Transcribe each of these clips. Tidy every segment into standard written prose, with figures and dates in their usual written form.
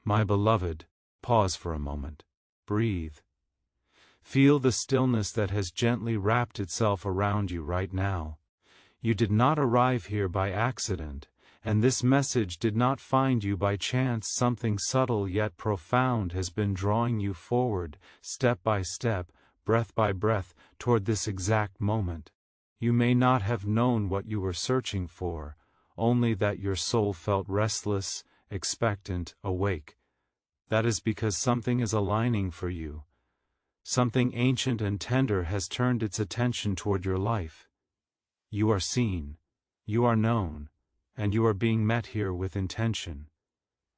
My beloved, pause for a moment. Breathe. Feel the stillness that has gently wrapped itself around you right now. You did not arrive here by accident, and this message did not find you by chance. Something subtle yet profound has been drawing you forward, step by step, breath by breath, toward this exact moment. You may not have known what you were searching for, only that your soul felt restless, expectant, awake. That is because something is aligning for you. Something ancient and tender has turned its attention toward your life. You are seen, you are known, and you are being met here with intention.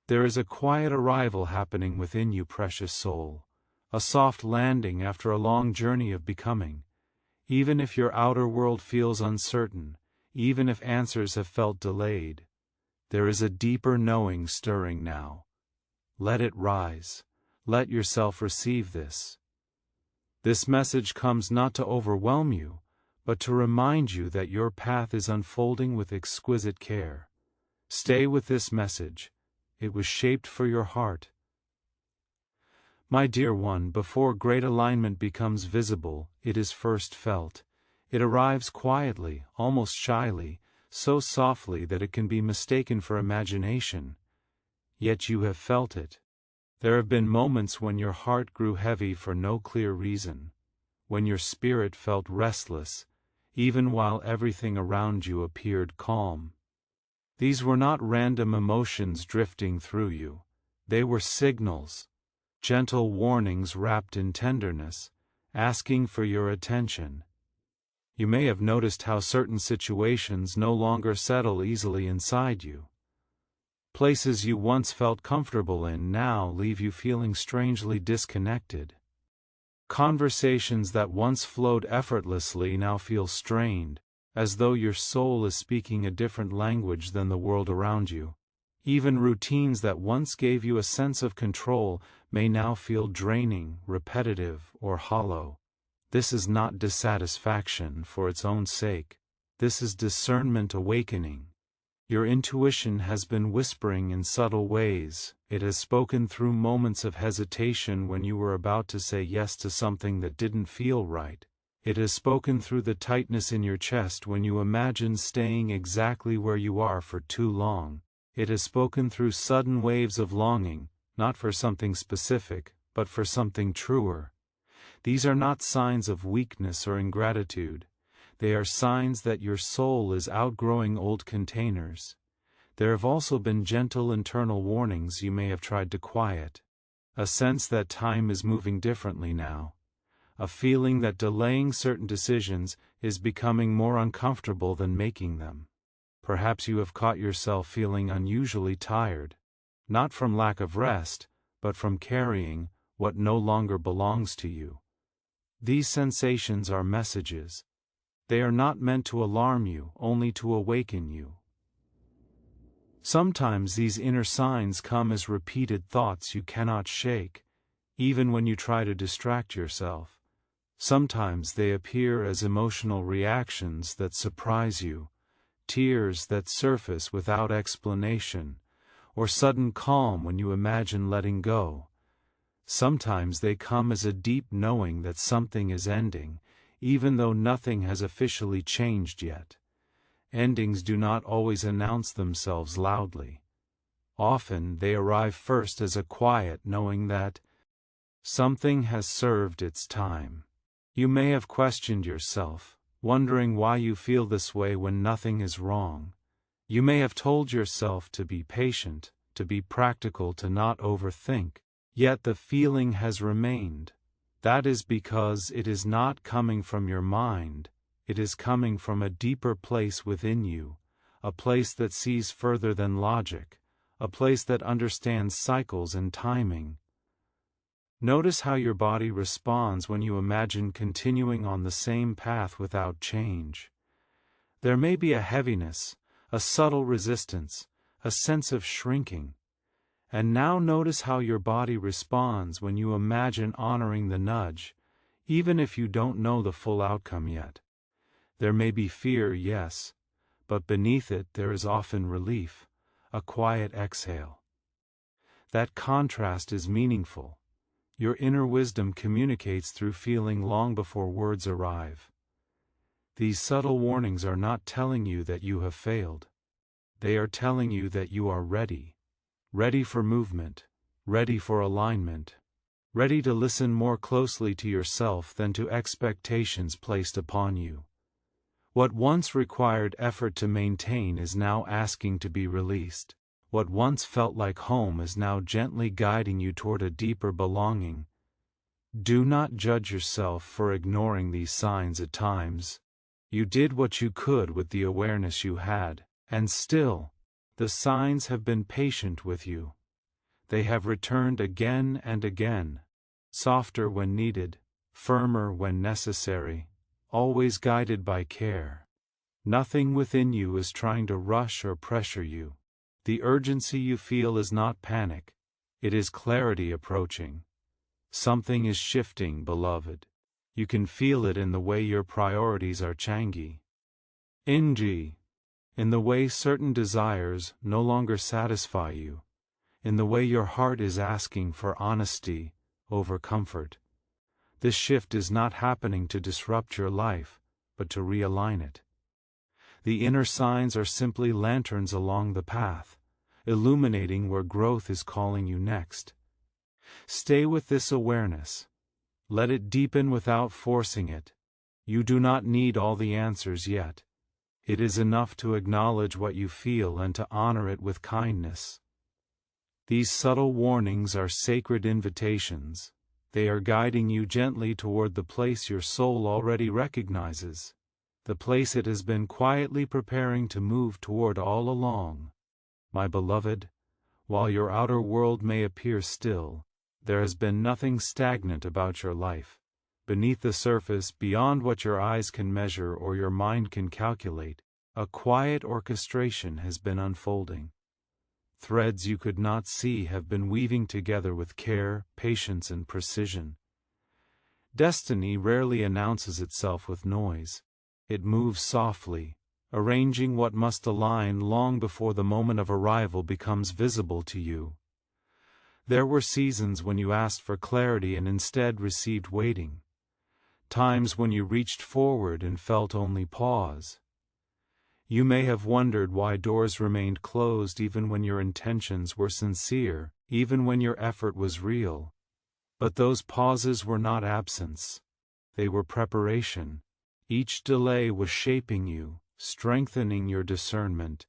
There is a quiet arrival happening within you, precious soul, a soft landing after a long journey of becoming. Even if your outer world feels uncertain, even if answers have felt delayed, there is a deeper knowing stirring now. Let it rise. Let yourself receive this. This message comes not to overwhelm you, but to remind you that your path is unfolding with exquisite care. Stay with this message. It was shaped for your heart. My dear one, before great alignment becomes visible, it is first felt. It arrives quietly, almost shyly, so softly that it can be mistaken for imagination. Yet you have felt it. There have been moments when your heart grew heavy for no clear reason, when your spirit felt restless, even while everything around you appeared calm. These were not random emotions drifting through you. They were signals, gentle warnings wrapped in tenderness, asking for your attention. You may have noticed how certain situations no longer settle easily inside you. Places you once felt comfortable in now leave you feeling strangely disconnected. Conversations that once flowed effortlessly now feel strained, as though your soul is speaking a different language than the world around you. Even routines that once gave you a sense of control may now feel draining, repetitive, or hollow. This is not dissatisfaction for its own sake. This is discernment awakening. Your intuition has been whispering in subtle ways. It has spoken through moments of hesitation when you were about to say yes to something that didn't feel right. It has spoken through the tightness in your chest when you imagined staying exactly where you are for too long. It has spoken through sudden waves of longing, not for something specific, but for something truer. These are not signs of weakness or ingratitude. They are signs that your soul is outgrowing old containers. There have also been gentle internal warnings you may have tried to quiet. A sense that time is moving differently now. A feeling that delaying certain decisions is becoming more uncomfortable than making them. Perhaps you have caught yourself feeling unusually tired. Not from lack of rest, but from carrying what no longer belongs to you. These sensations are messages. They are not meant to alarm you, only to awaken you. Sometimes these inner signs come as repeated thoughts you cannot shake, even when you try to distract yourself. Sometimes they appear as emotional reactions that surprise you, tears that surface without explanation, or sudden calm when you imagine letting go. Sometimes they come as a deep knowing that something is ending, even though nothing has officially changed yet. Endings do not always announce themselves loudly. Often they arrive first as a quiet knowing that something has served its time. You may have questioned yourself, wondering why you feel this way when nothing is wrong. You may have told yourself to be patient, to be practical, to not overthink, yet the feeling has remained. That is because it is not coming from your mind, it is coming from a deeper place within you, a place that sees further than logic, a place that understands cycles and timing. Notice how your body responds when you imagine continuing on the same path without change. There may be a heaviness, a subtle resistance, a sense of shrinking. And now notice how your body responds when you imagine honoring the nudge, even if you don't know the full outcome yet. There may be fear, yes, but beneath it there is often relief, a quiet exhale. That contrast is meaningful. Your inner wisdom communicates through feeling long before words arrive. These subtle warnings are not telling you that you have failed. They are telling you that you are ready. Ready for movement. Ready for alignment. Ready to listen more closely to yourself than to expectations placed upon you. What once required effort to maintain is now asking to be released. What once felt like home is now gently guiding you toward a deeper belonging. Do not judge yourself for ignoring these signs at times. You did what you could with the awareness you had, and still, the signs have been patient with you. They have returned again and again, softer when needed, firmer when necessary, always guided by care. Nothing within you is trying to rush or pressure you. The urgency you feel is not panic, it is clarity approaching. Something is shifting, beloved. You can feel it in the way your priorities are changing. In the way certain desires no longer satisfy you. In the way your heart is asking for honesty over comfort. This shift is not happening to disrupt your life, but to realign it. The inner signs are simply lanterns along the path, illuminating where growth is calling you next. Stay with this awareness. Let it deepen without forcing it. You do not need all the answers yet. It is enough to acknowledge what you feel and to honor it with kindness. These subtle warnings are sacred invitations. They are guiding you gently toward the place your soul already recognizes, the place it has been quietly preparing to move toward all along. My beloved, while your outer world may appear still, there has been nothing stagnant about your life. Beneath the surface, beyond what your eyes can measure or your mind can calculate, a quiet orchestration has been unfolding. Threads you could not see have been weaving together with care, patience, and precision. Destiny rarely announces itself with noise. It moves softly, arranging what must align long before the moment of arrival becomes visible to you. There were seasons when you asked for clarity and instead received waiting. Times when you reached forward and felt only pause. You may have wondered why doors remained closed even when your intentions were sincere, even when your effort was real. But those pauses were not absence. They were preparation. Each delay was shaping you, strengthening your discernment,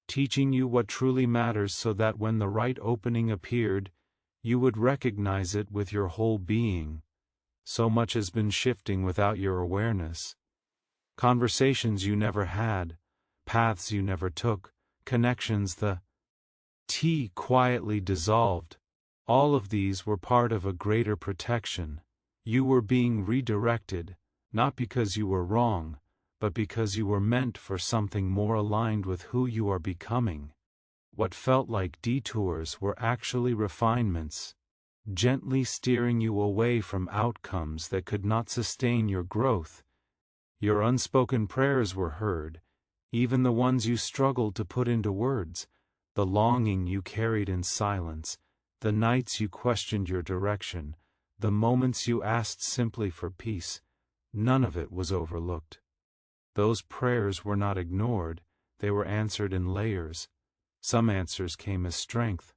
teaching you what truly matters so that when the right opening appeared, you would recognize it with your whole being. So much has been shifting without your awareness. Conversations you never had, paths you never took, connections the tea quietly dissolved. All of these were part of a greater protection. You were being redirected, not because you were wrong, but because you were meant for something more aligned with who you are becoming. What felt like detours were actually refinements, gently steering you away from outcomes that could not sustain your growth. Your unspoken prayers were heard, even the ones you struggled to put into words, the longing you carried in silence, the nights you questioned your direction, the moments you asked simply for peace. None of it was overlooked. Those prayers were not ignored, they were answered in layers. Some answers came as strength.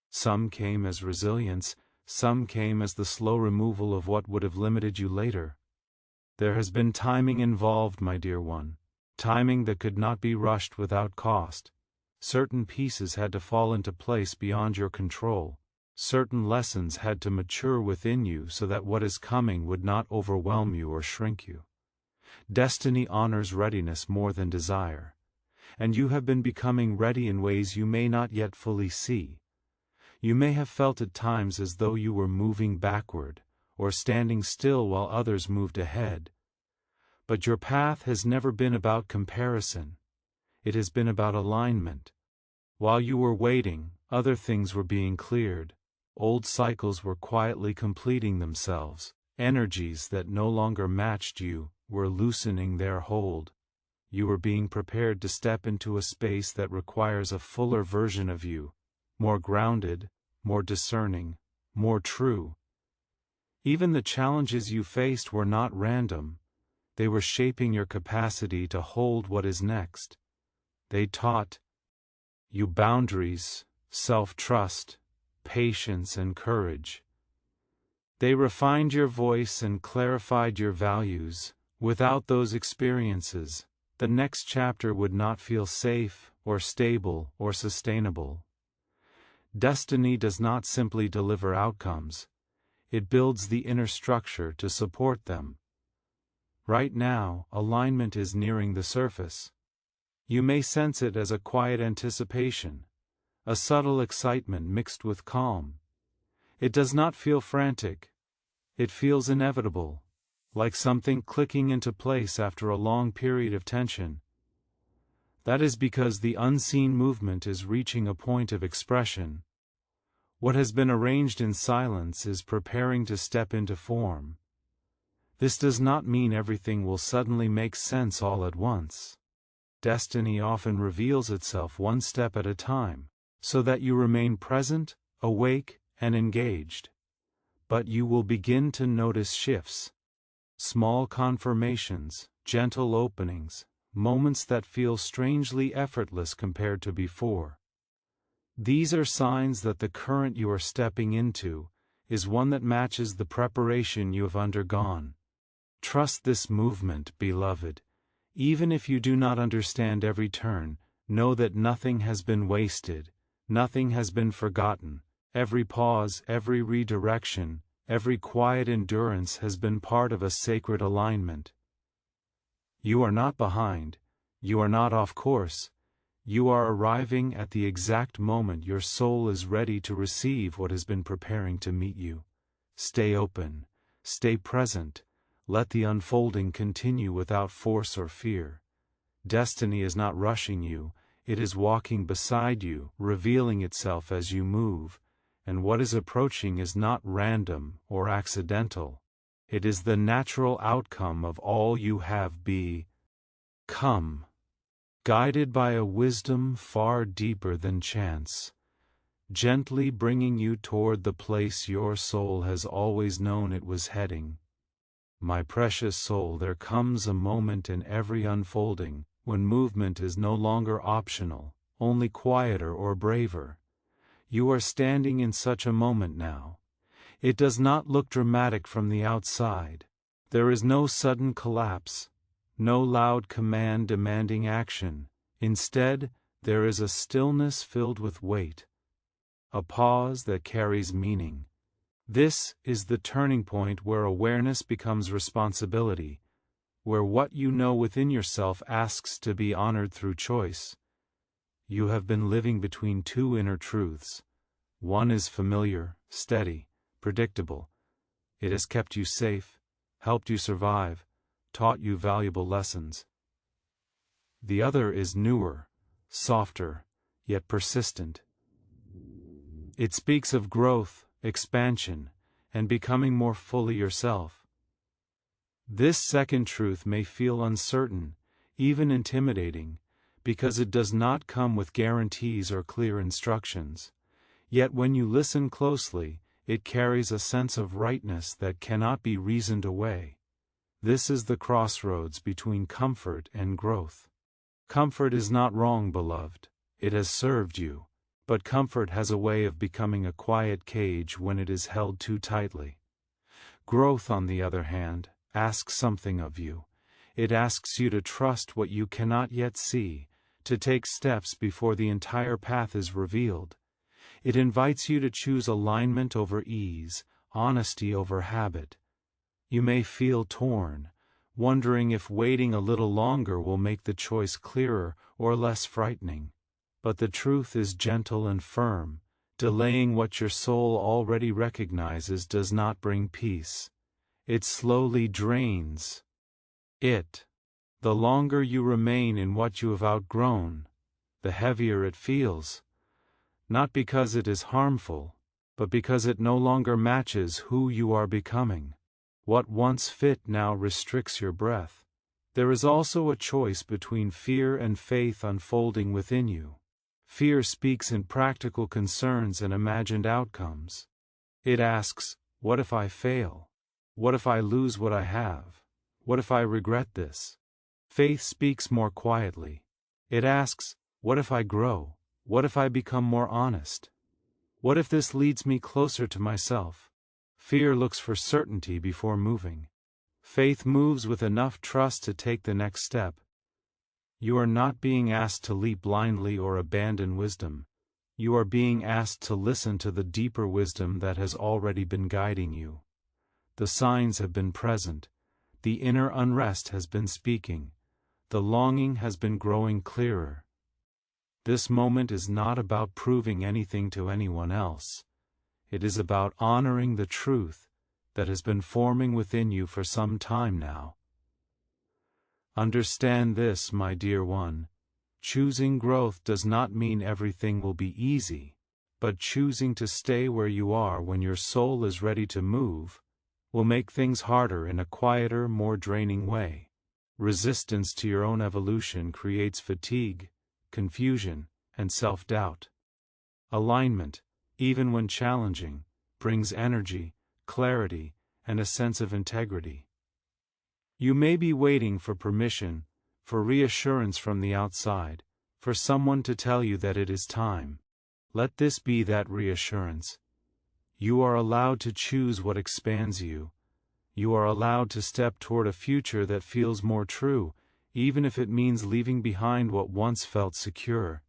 Some came as resilience. Some came as the slow removal of what would have limited you later. There has been timing involved, my dear one. Timing that could not be rushed without cost. Certain pieces had to fall into place beyond your control. Certain lessons had to mature within you so that what is coming would not overwhelm you or shrink you. Destiny honors readiness more than desire. And you have been becoming ready in ways you may not yet fully see. You may have felt at times as though you were moving backward, or standing still while others moved ahead. But your path has never been about comparison. It has been about alignment. While you were waiting, other things were being cleared. Old cycles were quietly completing themselves. Energies that no longer matched you were loosening their hold. You were being prepared to step into a space that requires a fuller version of you, more grounded, more discerning, more true. Even the challenges you faced were not random. They were shaping your capacity to hold what is next. They taught you boundaries, self-trust, patience, and courage. They refined your voice and clarified your values. Without those experiences, the next chapter would not feel safe, or stable, or sustainable. Destiny does not simply deliver outcomes. It builds the inner structure to support them. Right now, alignment is nearing the surface. You may sense it as a quiet anticipation, a subtle excitement mixed with calm. It does not feel frantic. It feels inevitable, like something clicking into place after a long period of tension. That is because the unseen movement is reaching a point of expression. What has been arranged in silence is preparing to step into form. This does not mean everything will suddenly make sense all at once. Destiny often reveals itself one step at a time, so that you remain present, awake, and engaged. But you will begin to notice shifts. Small confirmations, gentle openings, moments that feel strangely effortless compared to before. These are signs that the current you are stepping into is one that matches the preparation you have undergone. Trust this movement, beloved. Even if you do not understand every turn, know that nothing has been wasted, nothing has been forgotten. Every pause, every redirection, every quiet endurance has been part of a sacred alignment. You are not behind. You are not off course. You are arriving at the exact moment your soul is ready to receive what has been preparing to meet you. Stay open. Stay present. Let the unfolding continue without force or fear. Destiny is not rushing you. It is walking beside you, revealing itself as you move. And what is approaching is not random or accidental. It is the natural outcome of all you have become, guided by a wisdom far deeper than chance, gently bringing you toward the place your soul has always known it was heading. My precious soul, there comes a moment in every unfolding when movement is no longer optional, only quieter or braver. You are standing in such a moment now. It does not look dramatic from the outside. There is no sudden collapse, no loud command demanding action. Instead, there is a stillness filled with weight, a pause that carries meaning. This is the turning point where awareness becomes responsibility, where what you know within yourself asks to be honored through choice. You have been living between two inner truths. One is familiar, steady, predictable. It has kept you safe, helped you survive, taught you valuable lessons. The other is newer, softer, yet persistent. It speaks of growth, expansion, and becoming more fully yourself. This second truth may feel uncertain, even intimidating, because it does not come with guarantees or clear instructions. Yet when you listen closely, it carries a sense of rightness that cannot be reasoned away. This is the crossroads between comfort and growth. Comfort is not wrong, beloved. It has served you. But comfort has a way of becoming a quiet cage when it is held too tightly. Growth, on the other hand, asks something of you. It asks you to trust what you cannot yet see, to take steps before the entire path is revealed. It invites you to choose alignment over ease, honesty over habit. You may feel torn, wondering if waiting a little longer will make the choice clearer or less frightening. But the truth is gentle and firm. Delaying what your soul already recognizes does not bring peace. It slowly drains it. The longer you remain in what you have outgrown, the heavier it feels. Not because it is harmful, but because it no longer matches who you are becoming. What once fit now restricts your breath. There is also a choice between fear and faith unfolding within you. Fear speaks in practical concerns and imagined outcomes. It asks, what if I fail? What if I lose what I have? What if I regret this? Faith speaks more quietly. It asks, what if I grow? What if I become more honest? What if this leads me closer to myself? Fear looks for certainty before moving. Faith moves with enough trust to take the next step. You are not being asked to leap blindly or abandon wisdom. You are being asked to listen to the deeper wisdom that has already been guiding you. The signs have been present. The inner unrest has been speaking. The longing has been growing clearer. This moment is not about proving anything to anyone else. It is about honoring the truth that has been forming within you for some time now. Understand this, my dear one. Choosing growth does not mean everything will be easy, but choosing to stay where you are when your soul is ready to move will make things harder in a quieter, more draining way. Resistance to your own evolution creates fatigue, confusion, and self-doubt. Alignment, even when challenging, brings energy, clarity, and a sense of integrity. You may be waiting for permission, for reassurance from the outside, for someone to tell you that it is time. Let this be that reassurance. You are allowed to choose what expands you. You are allowed to step toward a future that feels more true, even if it means leaving behind what once felt secure.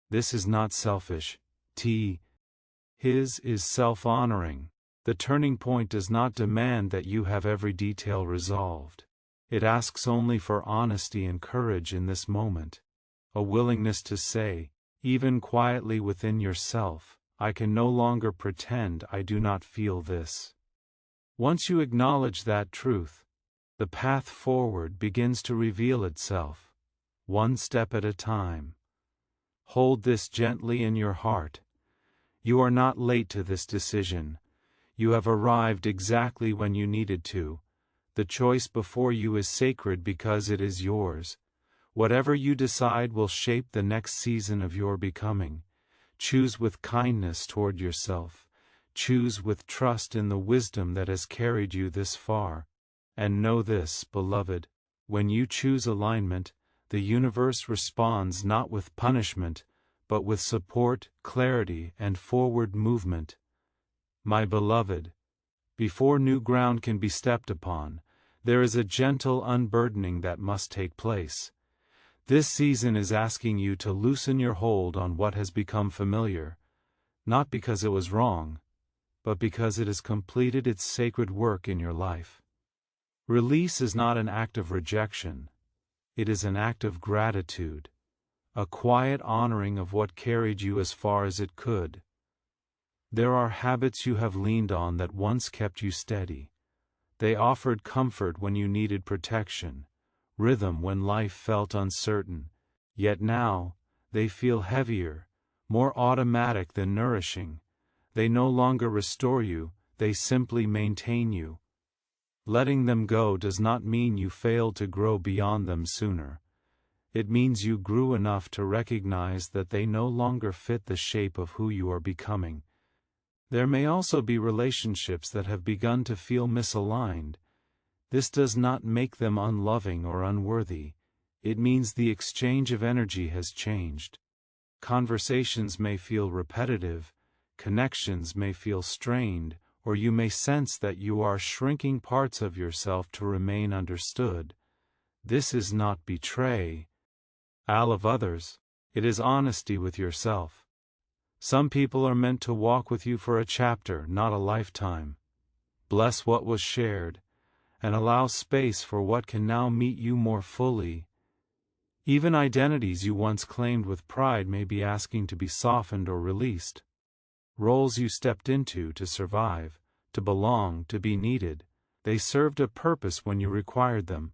This is not selfish. His is self-honoring. The turning point does not demand that you have every detail resolved. It asks only for honesty and courage in this moment. A willingness to say, even quietly within yourself, I can no longer pretend I do not feel this. Once you acknowledge that truth, the path forward begins to reveal itself, one step at a time. Hold this gently in your heart. You are not late to this decision. You have arrived exactly when you needed to. The choice before you is sacred because it is yours. Whatever you decide will shape the next season of your becoming. Choose with kindness toward yourself. Choose with trust in the wisdom that has carried you this far. And know this, beloved, when you choose alignment, the universe responds not with punishment, but with support, clarity, and forward movement. My beloved, before new ground can be stepped upon, there is a gentle unburdening that must take place. This season is asking you to loosen your hold on what has become familiar, not because it was wrong, but because it has completed its sacred work in your life. Release is not an act of rejection. It is an act of gratitude, a quiet honoring of what carried you as far as it could. There are habits you have leaned on that once kept you steady. They offered comfort when you needed protection, rhythm when life felt uncertain, yet now, they feel heavier, more automatic than nourishing. They no longer restore you, they simply maintain you. Letting them go does not mean you failed to grow beyond them sooner. It means you grew enough to recognize that they no longer fit the shape of who you are becoming. There may also be relationships that have begun to feel misaligned. This does not make them unloving or unworthy. It means the exchange of energy has changed. Conversations may feel repetitive, connections may feel strained, or you may sense that you are shrinking parts of yourself to remain understood. This is not betrayal of others. It is honesty with yourself. Some people are meant to walk with you for a chapter, not a lifetime. Bless what was shared, and allow space for what can now meet you more fully. Even identities you once claimed with pride may be asking to be softened or released. Roles you stepped into to survive, to belong, to be needed, they served a purpose when you required them.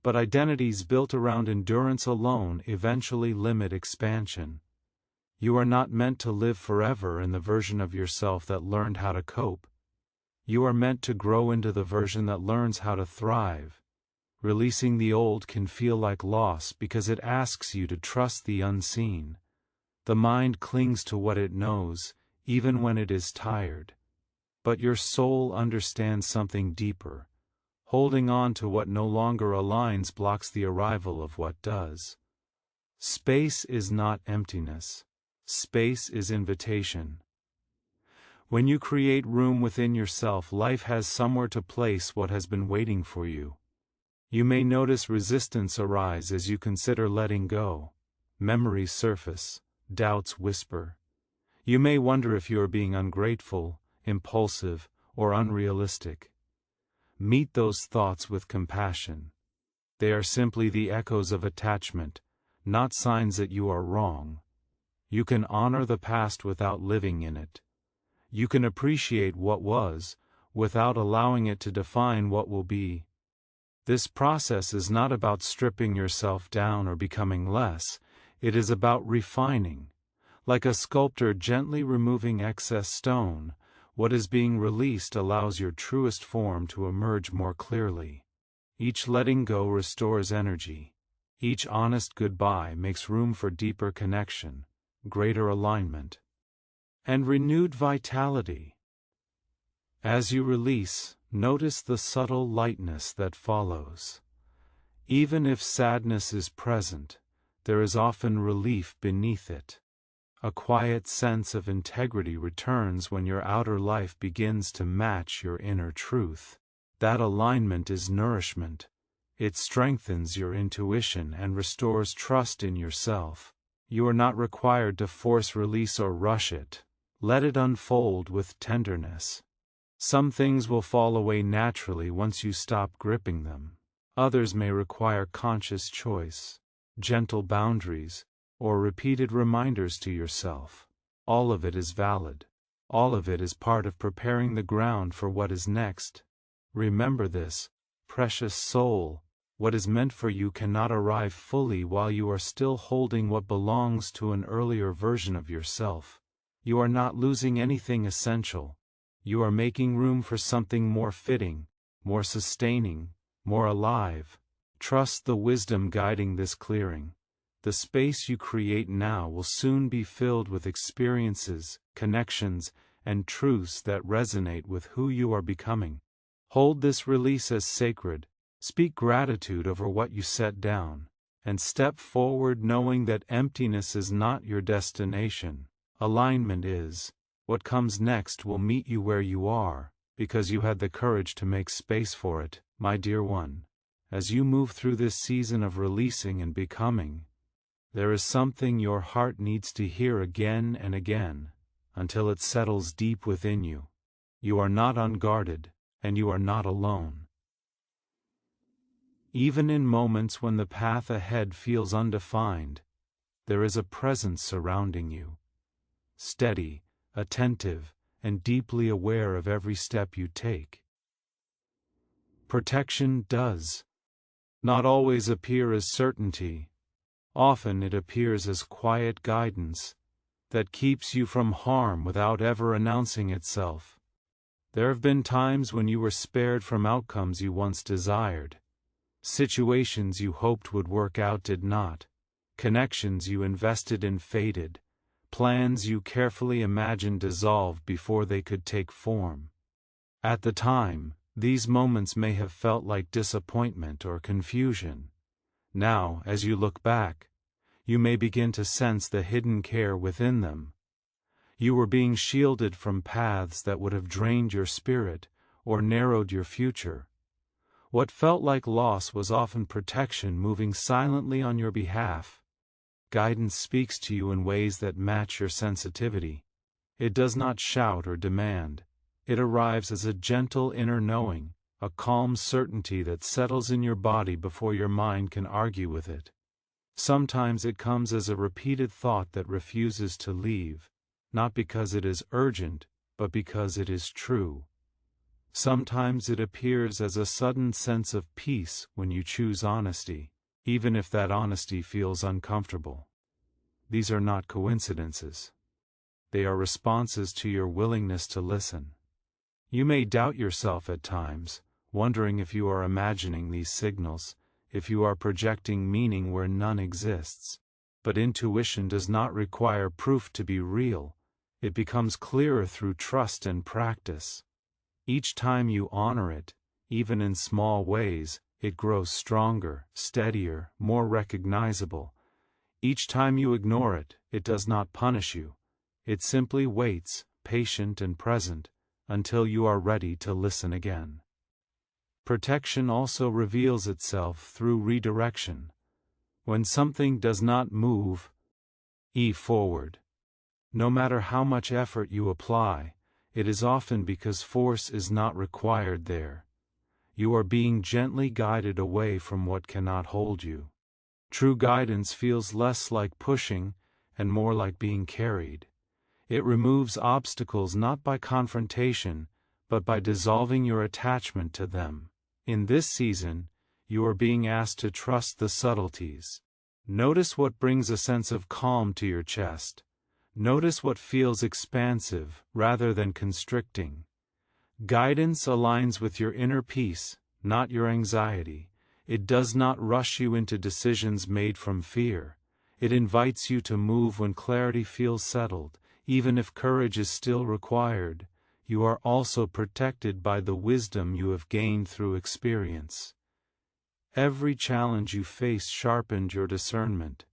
But identities built around endurance alone eventually limit expansion. You are not meant to live forever in the version of yourself that learned how to cope. You are meant to grow into the version that learns how to thrive. Releasing the old can feel like loss because it asks you to trust the unseen. The mind clings to what it knows, even when it is tired. But your soul understands something deeper. Holding on to what no longer aligns blocks the arrival of what does. Space is not emptiness. Space is invitation. When you create room within yourself, life has somewhere to place what has been waiting for you. You may notice resistance arise as you consider letting go. Memories surface, doubts whisper. You may wonder if you are being ungrateful, impulsive, or unrealistic. Meet those thoughts with compassion. They are simply the echoes of attachment, not signs that you are wrong. You can honor the past without living in it. You can appreciate what was, without allowing it to define what will be. This process is not about stripping yourself down or becoming less, it is about refining. Like a sculptor gently removing excess stone, what is being released allows your truest form to emerge more clearly. Each letting go restores energy. Each honest goodbye makes room for deeper connection, greater alignment, and renewed vitality. As you release, notice the subtle lightness that follows. Even if sadness is present, there is often relief beneath it. A quiet sense of integrity returns when your outer life begins to match your inner truth. That alignment is nourishment. It strengthens your intuition and restores trust in yourself. You are not required to force release or rush it. Let it unfold with tenderness. Some things will fall away naturally once you stop gripping them. Others may require conscious choice, gentle boundaries, or repeated reminders to yourself. All of it is valid. All of it is part of preparing the ground for what is next. Remember this, precious soul, what is meant for you cannot arrive fully while you are still holding what belongs to an earlier version of yourself. You are not losing anything essential. You are making room for something more fitting, more sustaining, more alive. Trust the wisdom guiding this clearing. The space you create now will soon be filled with experiences, connections, and truths that resonate with who you are becoming. Hold this release as sacred, speak gratitude over what you set down, and step forward knowing that emptiness is not your destination. Alignment is. What comes next will meet you where you are, because you had the courage to make space for it, my dear one. As you move through this season of releasing and becoming, there is something your heart needs to hear again and again, until it settles deep within you. You are not unguarded, and you are not alone. Even in moments when the path ahead feels undefined, there is a presence surrounding you. Steady, attentive, and deeply aware of every step you take. Protection does not always appear as certainty. Often it appears as quiet guidance that keeps you from harm without ever announcing itself. There have been times when you were spared from outcomes you once desired. Situations you hoped would work out did not. Connections you invested in faded. Plans you carefully imagined dissolved before they could take form. At the time, these moments may have felt like disappointment or confusion. Now, as you look back, you may begin to sense the hidden care within them. You were being shielded from paths that would have drained your spirit or narrowed your future. What felt like loss was often protection moving silently on your behalf. Guidance speaks to you in ways that match your sensitivity. It does not shout or demand. It arrives as a gentle inner knowing, a calm certainty that settles in your body before your mind can argue with it. Sometimes it comes as a repeated thought that refuses to leave, not because it is urgent, but because it is true. Sometimes it appears as a sudden sense of peace when you choose honesty, even if that honesty feels uncomfortable. These are not coincidences. They are responses to your willingness to listen. You may doubt yourself at times, wondering if you are imagining these signals, if you are projecting meaning where none exists. But intuition does not require proof to be real. It becomes clearer through trust and practice. Each time you honor it, even in small ways, it grows stronger, steadier, more recognizable. Each time you ignore it, it does not punish you. It simply waits, patient and present, until you are ready to listen again. Protection also reveals itself through redirection. When something does not move forward, no matter how much effort you apply, it is often because force is not required there. You are being gently guided away from what cannot hold you. True guidance feels less like pushing and more like being carried. It removes obstacles not by confrontation, but by dissolving your attachment to them. In this season, you are being asked to trust the subtleties. Notice what brings a sense of calm to your chest. Notice what feels expansive rather than constricting. Guidance aligns with your inner peace, not your anxiety. It does not rush you into decisions made from fear. It invites you to move when clarity feels settled. Even if courage is still required, you are also protected by the wisdom you have gained through experience. Every challenge you face sharpened your discernment.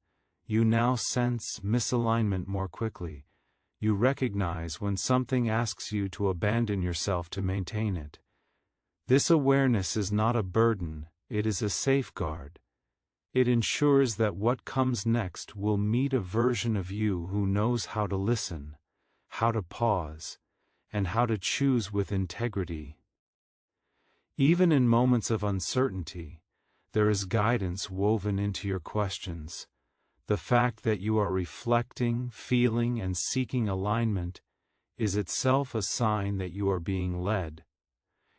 You now sense misalignment more quickly. You recognize when something asks you to abandon yourself to maintain it. This awareness is not a burden, it is a safeguard. It ensures that what comes next will meet a version of you who knows how to listen, how to pause, and how to choose with integrity. Even in moments of uncertainty, there is guidance woven into your questions. The fact that you are reflecting, feeling, and seeking alignment is itself a sign that you are being led.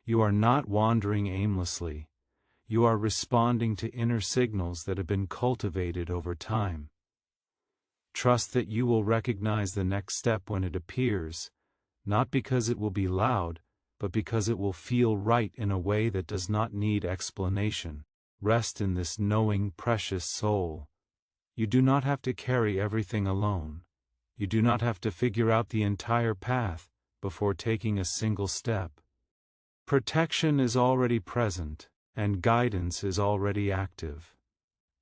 You are not wandering aimlessly. You are responding to inner signals that have been cultivated over time. Trust that you will recognize the next step when it appears, not because it will be loud, but because it will feel right in a way that does not need explanation. Rest in this knowing, precious soul. You do not have to carry everything alone. You do not have to figure out the entire path before taking a single step. Protection is already present, and guidance is already active.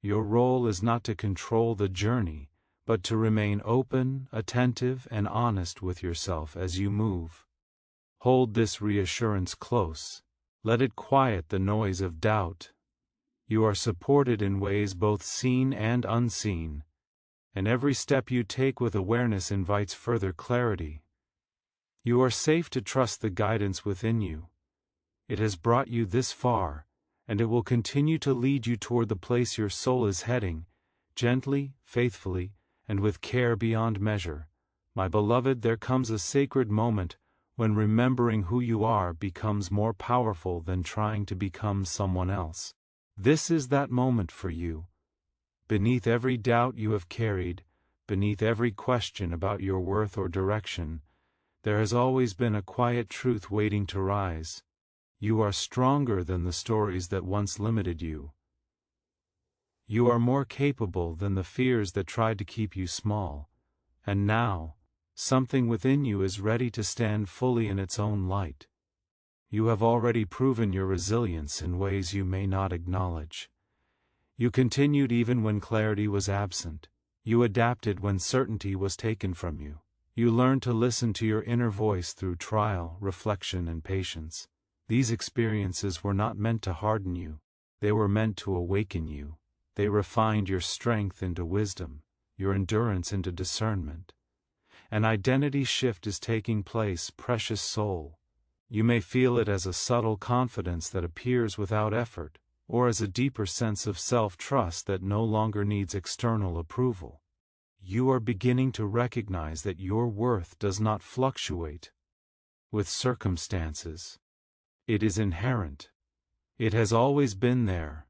Your role is not to control the journey, but to remain open, attentive, and honest with yourself as you move. Hold this reassurance close. Let it quiet the noise of doubt. You are supported in ways both seen and unseen, and every step you take with awareness invites further clarity. You are safe to trust the guidance within you. It has brought you this far, and it will continue to lead you toward the place your soul is heading, gently, faithfully, and with care beyond measure. My beloved, there comes a sacred moment when remembering who you are becomes more powerful than trying to become someone else. This is that moment for you. Beneath every doubt you have carried, beneath every question about your worth or direction, there has always been a quiet truth waiting to rise. You are stronger than the stories that once limited you. You are more capable than the fears that tried to keep you small. And now, something within you is ready to stand fully in its own light. You have already proven your resilience in ways you may not acknowledge. You continued even when clarity was absent. You adapted when certainty was taken from you. You learned to listen to your inner voice through trial, reflection, and patience. These experiences were not meant to harden you. They were meant to awaken you. They refined your strength into wisdom, your endurance into discernment. An identity shift is taking place, precious soul. You may feel it as a subtle confidence that appears without effort, or as a deeper sense of self-trust that no longer needs external approval. You are beginning to recognize that your worth does not fluctuate with circumstances. It is inherent. It has always been there,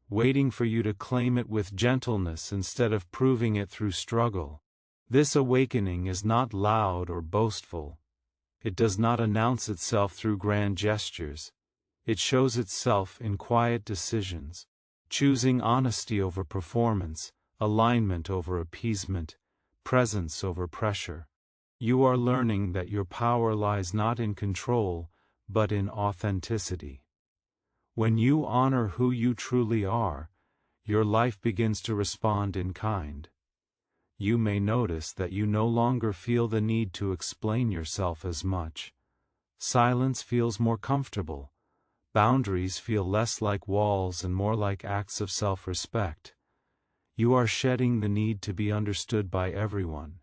waiting for you to claim it with gentleness instead of proving it through struggle. This awakening is not loud or boastful. It does not announce itself through grand gestures. It shows itself in quiet decisions, choosing honesty over performance, alignment over appeasement, presence over pressure. You are learning that your power lies not in control, but in authenticity. When you honor who you truly are, your life begins to respond in kind. You may notice that you no longer feel the need to explain yourself as much. Silence feels more comfortable. Boundaries feel less like walls and more like acts of self-respect. You are shedding the need to be understood by everyone,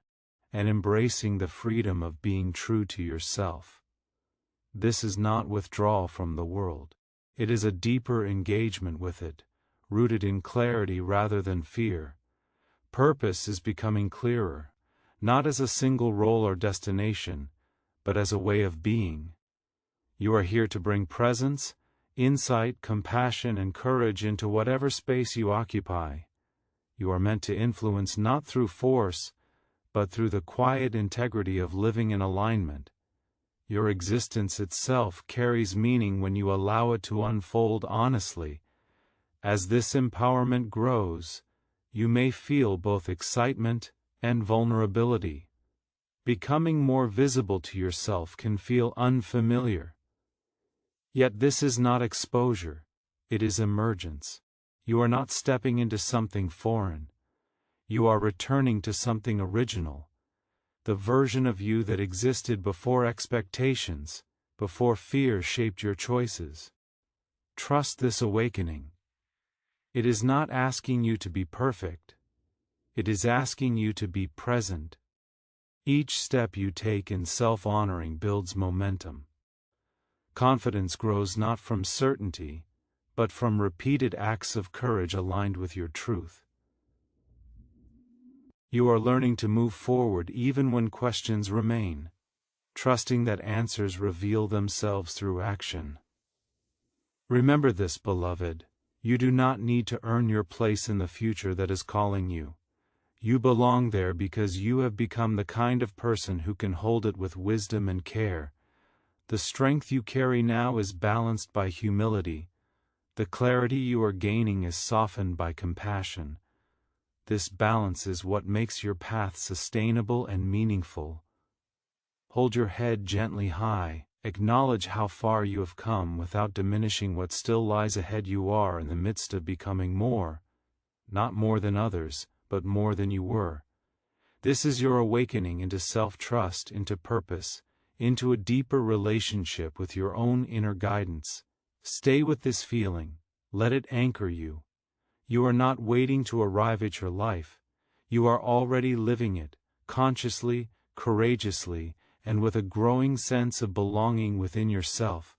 and embracing the freedom of being true to yourself. This is not withdrawal from the world. It is a deeper engagement with it, rooted in clarity rather than fear. Purpose is becoming clearer, not as a single role or destination, but as a way of being. You are here to bring presence, insight, compassion, and courage into whatever space you occupy. You are meant to influence not through force, but through the quiet integrity of living in alignment. Your existence itself carries meaning when you allow it to unfold honestly. As this empowerment grows, you may feel both excitement and vulnerability. Becoming more visible to yourself can feel unfamiliar. Yet this is not exposure, it is emergence. You are not stepping into something foreign. You are returning to something original. The version of you that existed before expectations, before fear shaped your choices. Trust this awakening. It is not asking you to be perfect. It is asking you to be present. Each step you take in self-honoring builds momentum. Confidence grows not from certainty, but from repeated acts of courage aligned with your truth. You are learning to move forward even when questions remain, trusting that answers reveal themselves through action. Remember this, beloved. You do not need to earn your place in the future that is calling you. You belong there because you have become the kind of person who can hold it with wisdom and care. The strength you carry now is balanced by humility. The clarity you are gaining is softened by compassion. This balance is what makes your path sustainable and meaningful. Hold your head gently high. Acknowledge how far you have come without diminishing what still lies ahead. You are in the midst of becoming more, not more than others, but more than you were. This is your awakening into self-trust, into purpose, into a deeper relationship with your own inner guidance. Stay with this feeling, let it anchor you. You are not waiting to arrive at your life. You are already living it, consciously, courageously, and with a growing sense of belonging within yourself.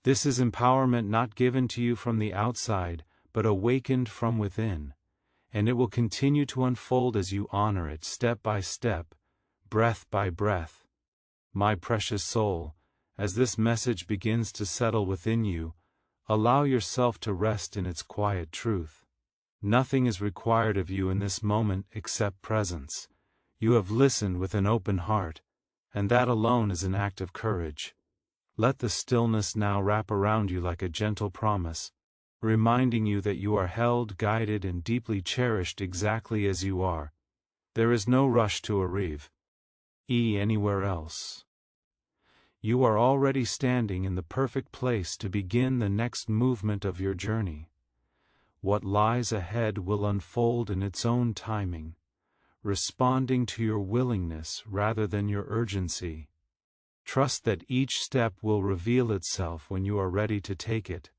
This is empowerment not given to you from the outside, but awakened from within, and it will continue to unfold as you honor it step by step, breath by breath. My precious soul, as this message begins to settle within you, allow yourself to rest in its quiet truth. Nothing is required of you in this moment except presence. You have listened with an open heart, and that alone is an act of courage. Let the stillness now wrap around you like a gentle promise, reminding you that you are held, guided, and deeply cherished exactly as you are. There is no rush to arrive anywhere else. You are already standing in the perfect place to begin the next movement of your journey. What lies ahead will unfold in its own timing, responding to your willingness rather than your urgency. Trust that each step will reveal itself when you are ready to take it,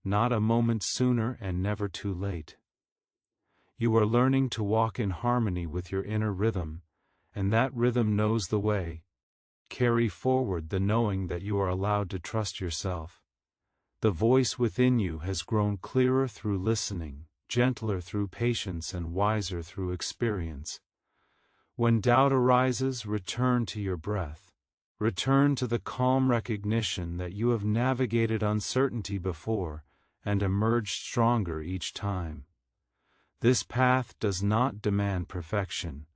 not a moment sooner and never too late. You are learning to walk in harmony with your inner rhythm, and that rhythm knows the way. Carry forward the knowing that you are allowed to trust yourself. The voice within you has grown clearer through listening, gentler through patience, and wiser through experience. When doubt arises, return to your breath. Return to the calm recognition that you have navigated uncertainty before and emerged stronger each time. This path does not demand perfection.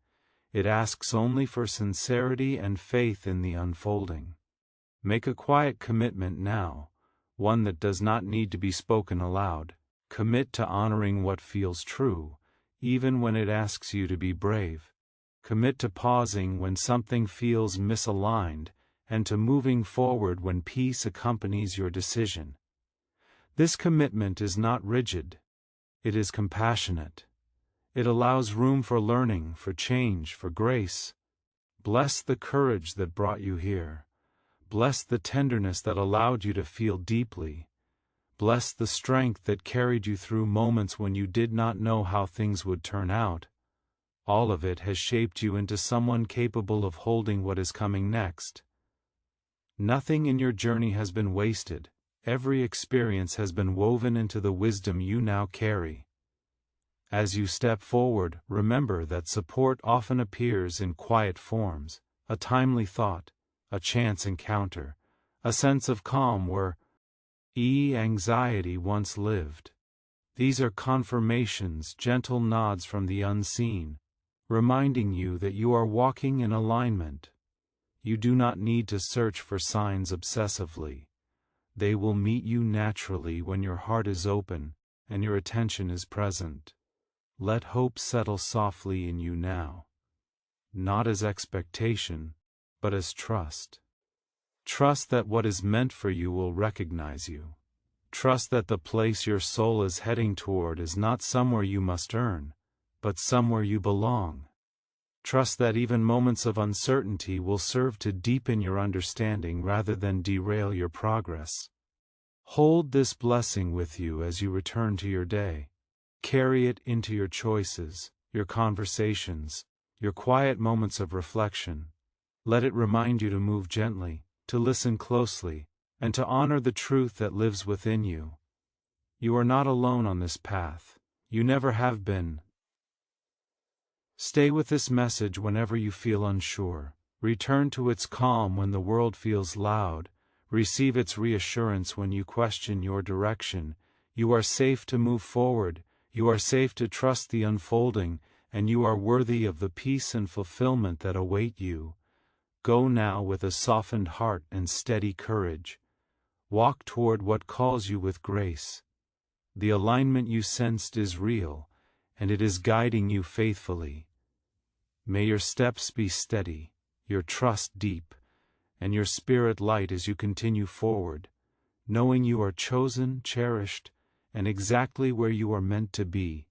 It asks only for sincerity and faith in the unfolding. Make a quiet commitment now, one that does not need to be spoken aloud. Commit to honoring what feels true, even when it asks you to be brave. Commit to pausing when something feels misaligned, and to moving forward when peace accompanies your decision. This commitment is not rigid. It is compassionate. It allows room for learning, for change, for grace. Bless the courage that brought you here. Bless the tenderness that allowed you to feel deeply. Bless the strength that carried you through moments when you did not know how things would turn out. All of it has shaped you into someone capable of holding what is coming next. Nothing in your journey has been wasted. Every experience has been woven into the wisdom you now carry. As you step forward, remember that support often appears in quiet forms: a timely thought, a chance encounter, a sense of calm where anxiety once lived. These are confirmations, gentle nods from the unseen, reminding you that you are walking in alignment. You do not need to search for signs obsessively. They will meet you naturally when your heart is open and your attention is present. Let hope settle softly in you now. Not as expectation, but as trust. Trust that what is meant for you will recognize you. Trust that the place your soul is heading toward is not somewhere you must earn, but somewhere you belong. Trust that even moments of uncertainty will serve to deepen your understanding rather than derail your progress. Hold this blessing with you as you return to your day. Carry it into your choices, your conversations, your quiet moments of reflection. Let it remind you to move gently, to listen closely, and to honor the truth that lives within you. You are not alone on this path. You never have been. Stay with this message whenever you feel unsure. Return to its calm when the world feels loud. Receive its reassurance when you question your direction. You are safe to move forward. You are safe to trust the unfolding, and you are worthy of the peace and fulfillment that await you. Go now with a softened heart and steady courage. Walk toward what calls you with grace. The alignment you sensed is real, and it is guiding you faithfully. May your steps be steady, your trust deep, and your spirit light as you continue forward, knowing you are chosen, cherished, and exactly where you are meant to be.